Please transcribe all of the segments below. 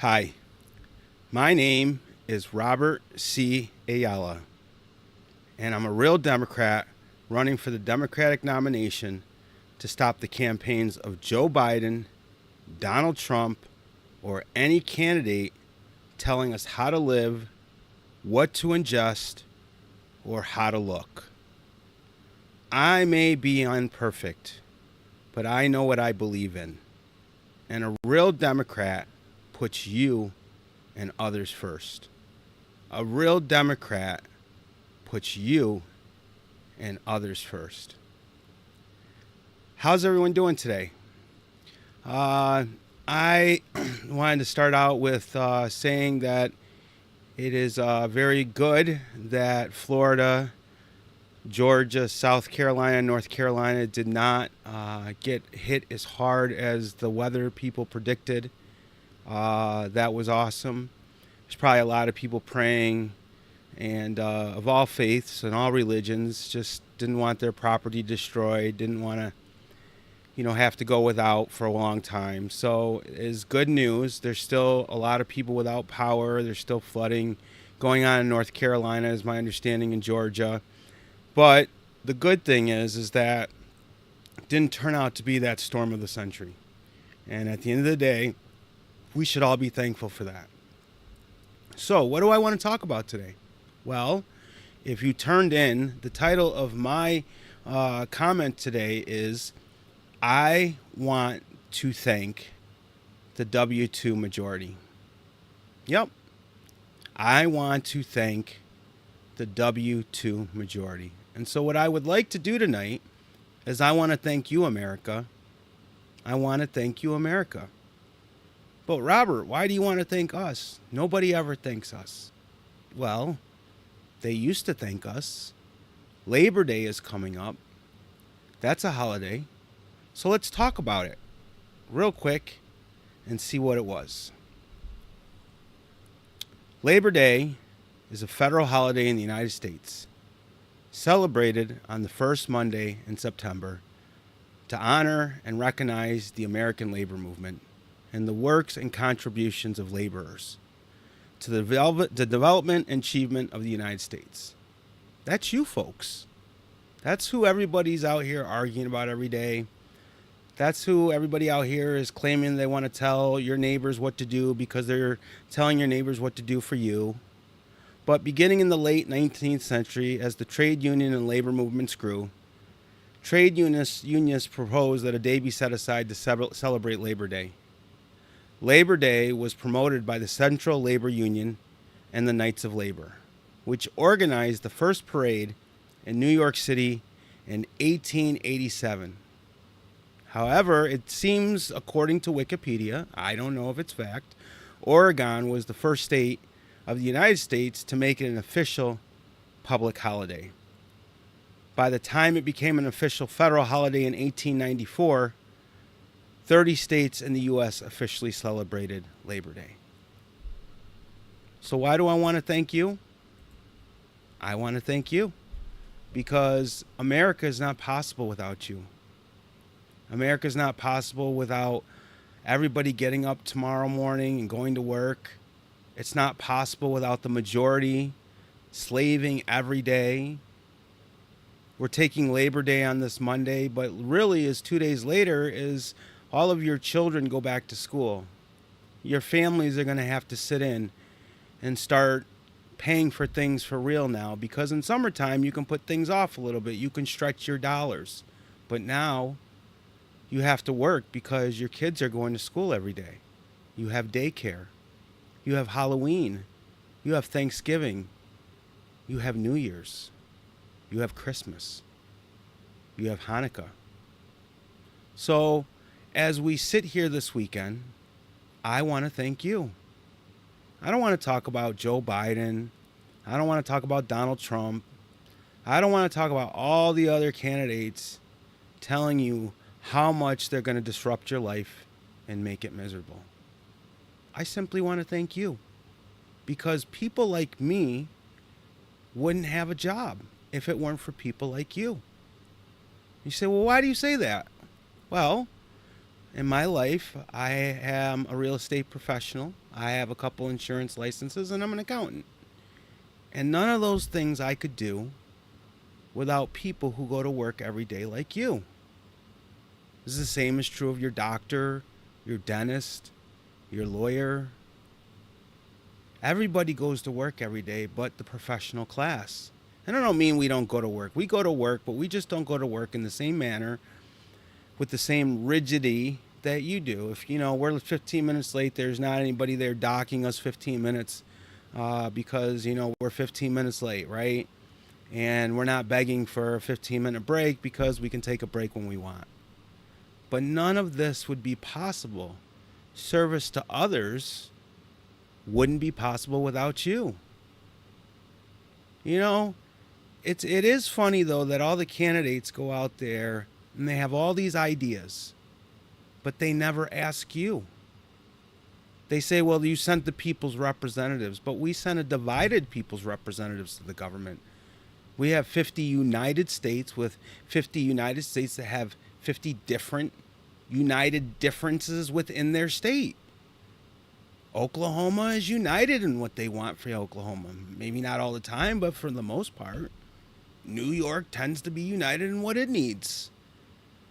Hi, my name is Robert C Ayala, and I'm a real Democrat running for the Democratic nomination to stop the campaigns of Joe Biden, Donald Trump, or any candidate telling us how to live, what to ingest, or how to look. I may be imperfect, but I know what I believe in. And a real Democrat puts you and others first. A real Democrat puts you and others first. How's everyone doing today? I wanted to start out with saying that it is very good that Florida, Georgia, South Carolina, North Carolina did not get hit as hard as the weather people predicted. That was awesome. There's probably a lot of people praying and of all faiths and all religions just didn't want their property destroyed, didn't want to have to go without for a long time. So it's good news. There's still a lot of people without power. There's still flooding going on in North Carolina, is my understanding, in Georgia. But the good thing is that it didn't turn out to be that storm of the century. And at the end of the day, we should all be thankful for that. So what do I want to talk about today? Well, if you turned in, the title of my comment today is I want to thank the W2 majority. Yep. I want to thank the W2 majority. And so what I would like to do tonight is I want to thank you, America. I want to thank you, America. But Robert, why do you want to thank us? Nobody ever thanks us. Well, they used to thank us. Labor Day is coming up. That's a holiday. So let's talk about it real quick and see what it was. Labor Day is a federal holiday in the United States, celebrated on the first Monday in September to honor and recognize the American labor movement and the works and contributions of laborers to the development and achievement of the United States. That's you folks. That's who everybody's out here arguing about every day. That's who everybody out here is claiming they want to tell your neighbors what to do because they're telling your neighbors what to do for you. But beginning in the late 19th century, as the trade union and labor movements grew, trade unionists proposed that a day be set aside to celebrate Labor Day. Labor Day was promoted by the Central Labor Union and the Knights of Labor, which organized the first parade in New York City in 1887. However, it seems, according to Wikipedia, I don't know if it's fact, Oregon was the first state of the United States to make it an official public holiday. By the time it became an official federal holiday in 1894, 30 states in the U.S. officially celebrated Labor Day. So why do I want to thank you? I want to thank you because America is not possible without you. America is not possible without everybody getting up tomorrow morning and going to work. It's not possible without the majority slaving every day. We're taking Labor Day on this Monday, but really is 2 days later is all of your children go back to school. Your families are going to have to sit in and start paying for things for real now, because in summertime you can put things off a little bit. You can stretch your dollars. But now you have to work because your kids are going to school every day. You have daycare. You have Halloween. You have Thanksgiving. You have New Year's. You have Christmas. You have Hanukkah. So as we sit here this weekend, I want to thank you. I don't want to talk about Joe Biden. I don't want to talk about Donald Trump. I don't want to talk about all the other candidates telling you how much they're going to disrupt your life and make it miserable. I simply want to thank you because people like me wouldn't have a job if it weren't for people like you. You say, well, why do you say that? Well, in my life, I am a real estate professional. I have a couple insurance licenses, and I'm an accountant. And none of those things I could do without people who go to work every day like you. This is the same is true of your doctor, your dentist, your lawyer. Everybody goes to work every day but the professional class. And I don't mean we don't go to work. We go to work, but we just don't go to work in the same manner with the same rigidity that you do. If we're 15 minutes late, there's not anybody there docking us 15 minutes because we're 15 minutes late, right? And we're not begging for a 15-minute break because we can take a break when we want. But none of this would be possible. Service to others wouldn't be possible without you. It is funny though that all the candidates go out there and they have all these ideas, but they never ask you. They say, well, you sent the people's representatives, but we sent a divided people's representatives to the government. We have 50 United States with 50 United States that have 50 different united differences within their state. Oklahoma is united in what they want for Oklahoma. Maybe not all the time, but for the most part. New York tends to be united in what it needs.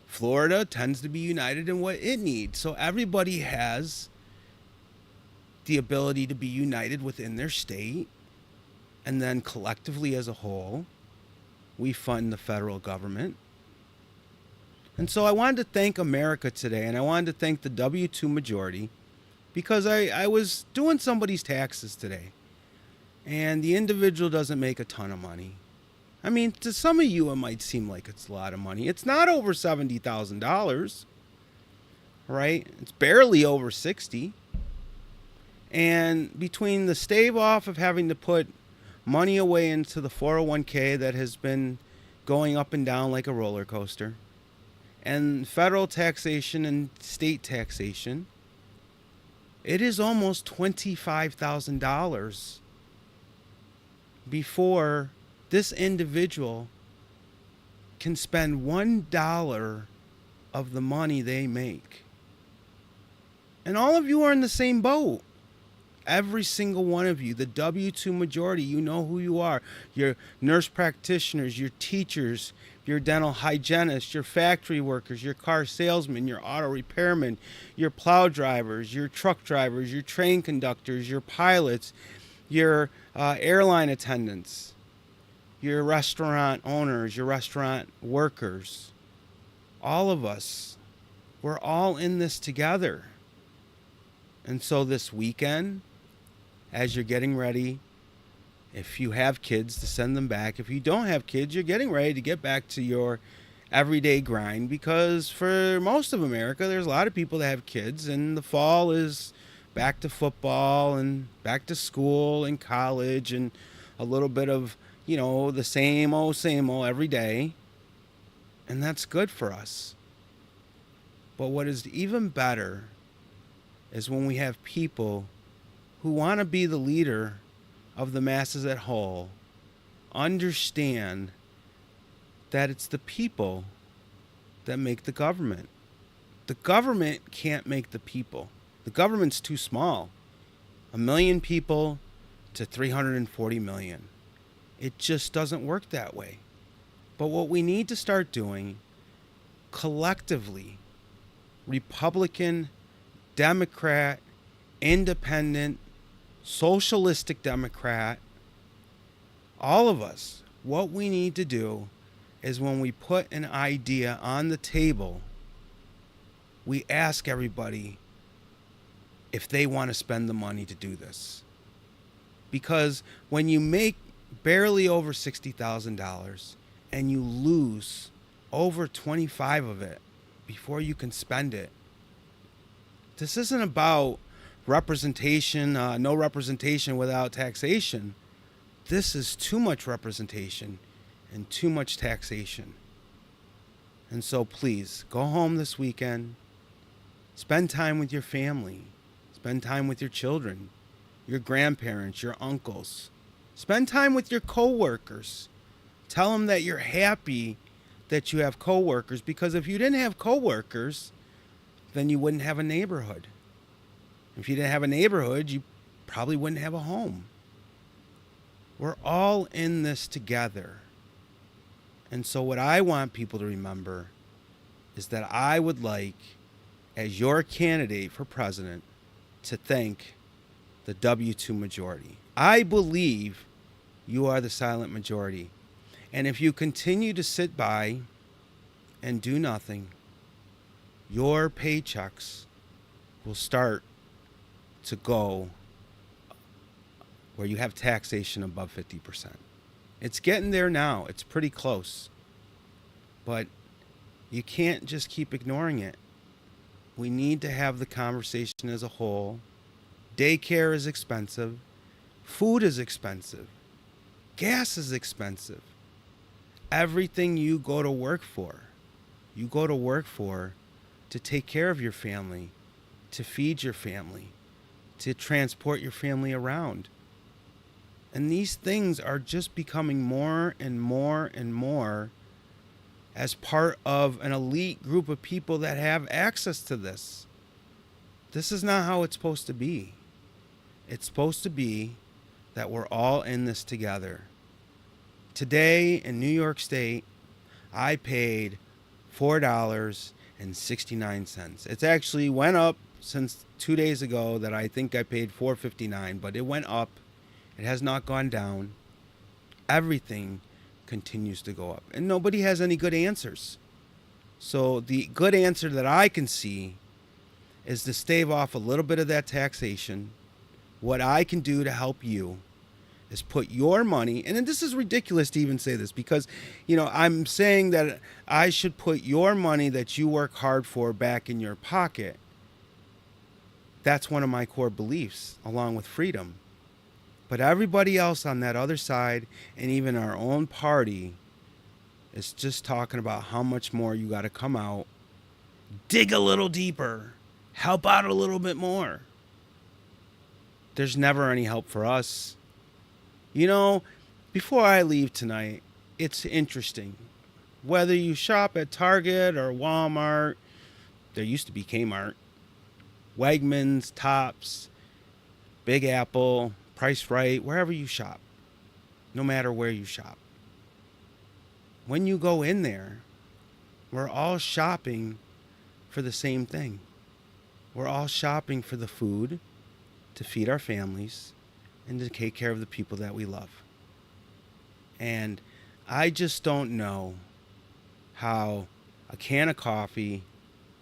Florida tends to be united in what it needs. So everybody has the ability to be united within their state. And then collectively as a whole, we fund the federal government. And so I wanted to thank America today, and I wanted to thank the W-2 majority, because I was doing somebody's taxes today, and the individual doesn't make a ton of money. I mean, to some of you, it might seem like it's a lot of money. It's not over $70,000, right? It's barely over 60. And between the stave off of having to put money away into the 401k that has been going up and down like a roller coaster, and federal taxation and state taxation, it is almost $25,000 before this individual can spend $1 of the money they make. And all of you are in the same boat. Every single one of you, the W-2 majority, you know who you are. Your nurse practitioners, your teachers, your dental hygienists, your factory workers, your car salesmen, your auto repairmen, your plow drivers, your truck drivers, your train conductors, your pilots, your airline attendants, your restaurant owners, your restaurant workers. All of us, we're all in this together. And so this weekend, as you're getting ready, if you have kids, to send them back. If you don't have kids, you're getting ready to get back to your everyday grind, because for most of America, there's a lot of people that have kids, and the fall is back to football and back to school and college and a little bit of, the same old every day. And that's good for us. But what is even better is when we have people who want to be the leader of the masses at whole, understand that it's the people that make the government. The government can't make the people. The government's too small. 1 million people to 340 million. It just doesn't work that way. But what we need to start doing collectively, Republican, Democrat, Independent, Socialistic Democrat, all of us, what we need to do is when we put an idea on the table, we ask everybody if they want to spend the money to do this. Because when you make barely over $60,000 and you lose over 25 of it before you can spend it, this isn't about representation, no representation without taxation. This is too much representation and too much taxation. And so please, go home this weekend, spend time with your family, spend time with your children, your grandparents, your uncles, spend time with your coworkers. Tell them that you're happy that you have coworkers, because if you didn't have coworkers, then you wouldn't have a neighborhood. If you didn't have a neighborhood, you probably wouldn't have a home. We're all in this together. And so what I want people to remember is that I would like, as your candidate for president, to thank the W2 majority. I believe you are the silent majority. And if you continue to sit by and do nothing, your paychecks will start to go where you have taxation above 50%. It's getting there now. It's pretty close. But you can't just keep ignoring it. We need to have the conversation as a whole. Daycare is expensive. Food is expensive. Gas is expensive. Everything you go to work for to take care of your family, to feed your family, to transport your family around. And these things are just becoming more and more and more as part of an elite group of people that have access to this. This is not how it's supposed to be. It's supposed to be that we're all in this together. Today in New York State, I paid $4.69. It's actually went up since 2 days ago that I think I paid $4.59, but it went up. It has not gone down. Everything continues to go up, and nobody has any good answers. So the good answer that I can see is to stave off a little bit of that taxation. What I can do to help you is put your money, and this is ridiculous to even say this because, I'm saying that I should put your money that you work hard for back in your pocket. That's one of my core beliefs, along with freedom. But everybody else on that other side, and even our own party, is just talking about how much more you got to come out, dig a little deeper, help out a little bit more. There's never any help for us. Before I leave tonight, it's interesting. Whether you shop at Target or Walmart, there used to be Kmart, Wegmans, Tops, Big Apple, Price Right, wherever you shop, no matter where you shop. When you go in there, we're all shopping for the same thing. We're all shopping for the food to feed our families and to take care of the people that we love. And I just don't know how a can of coffee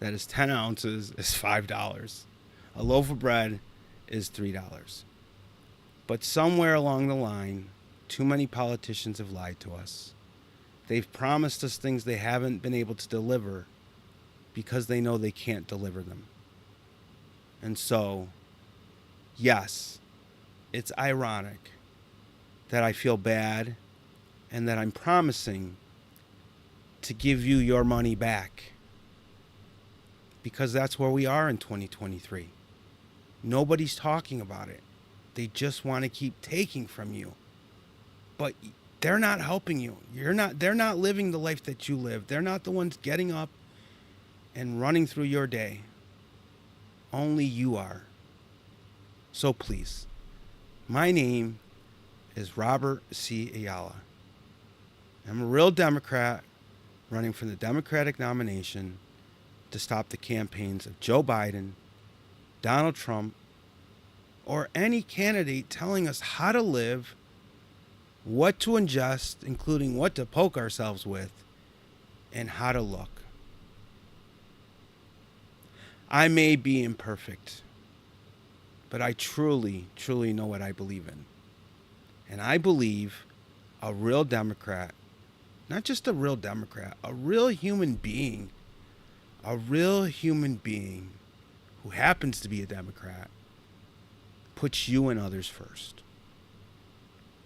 that is 10 ounces is $5. A loaf of bread is $3. But somewhere along the line, too many politicians have lied to us. They've promised us things they haven't been able to deliver because they know they can't deliver them. And so, yes, it's ironic that I feel bad and that I'm promising to give you your money back, because that's where we are in 2023. Nobody's talking about it. They just want to keep taking from you. But they're not helping you. They're not living the life that you live. They're not the ones getting up and running through your day. Only you are. So please, my name is Robert C Ayala. I'm a real Democrat running for the Democratic nomination to stop the campaigns of Joe Biden, Donald Trump, or any candidate telling us how to live, what to ingest, including what to poke ourselves with, and how to look. I may be imperfect, but I truly, truly know what I believe in. And I believe a real Democrat, not just a real Democrat, a real human being who happens to be a Democrat, puts you and others first.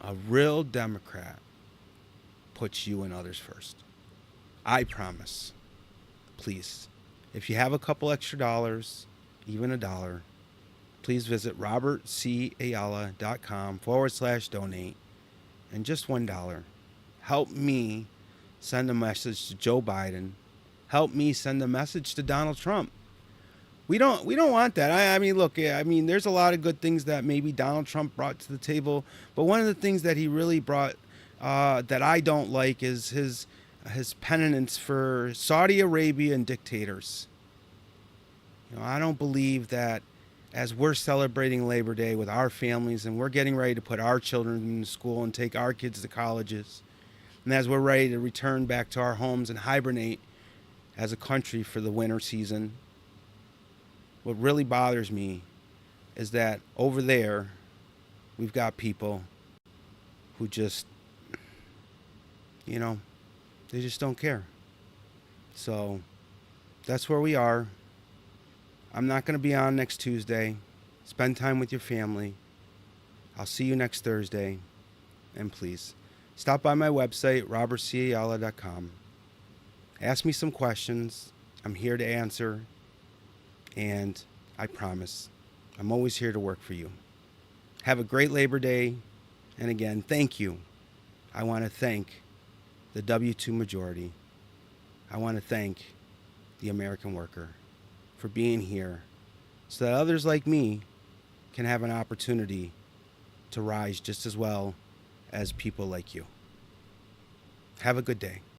A real Democrat puts you and others first. I promise. Please, if you have a couple extra dollars, even $1, please visit robertcayala.com/donate, and just $1. Help me send a message to Joe Biden. Help me send a message to Donald Trump. We don't want that. I mean, look, I mean, there's a lot of good things that maybe Donald Trump brought to the table, but one of the things that he really brought that I don't like is his penitence for Saudi Arabia and dictators. I don't believe that as we're celebrating Labor Day with our families and we're getting ready to put our children in school and take our kids to colleges, and as we're ready to return back to our homes and hibernate as a country for the winter season, what really bothers me is that over there we've got people who just, they just don't care. So that's where we are. I'm not going to be on next Tuesday. Spend time with your family. I'll see you next Thursday. And please, stop by my website, robertcayala.com. Ask me some questions. I'm here to answer. And I promise, I'm always here to work for you. Have a great Labor Day. And again, thank you. I want to thank the W2 majority. I want to thank the American worker for being here so that others like me can have an opportunity to rise just as well as people like you. Have a good day.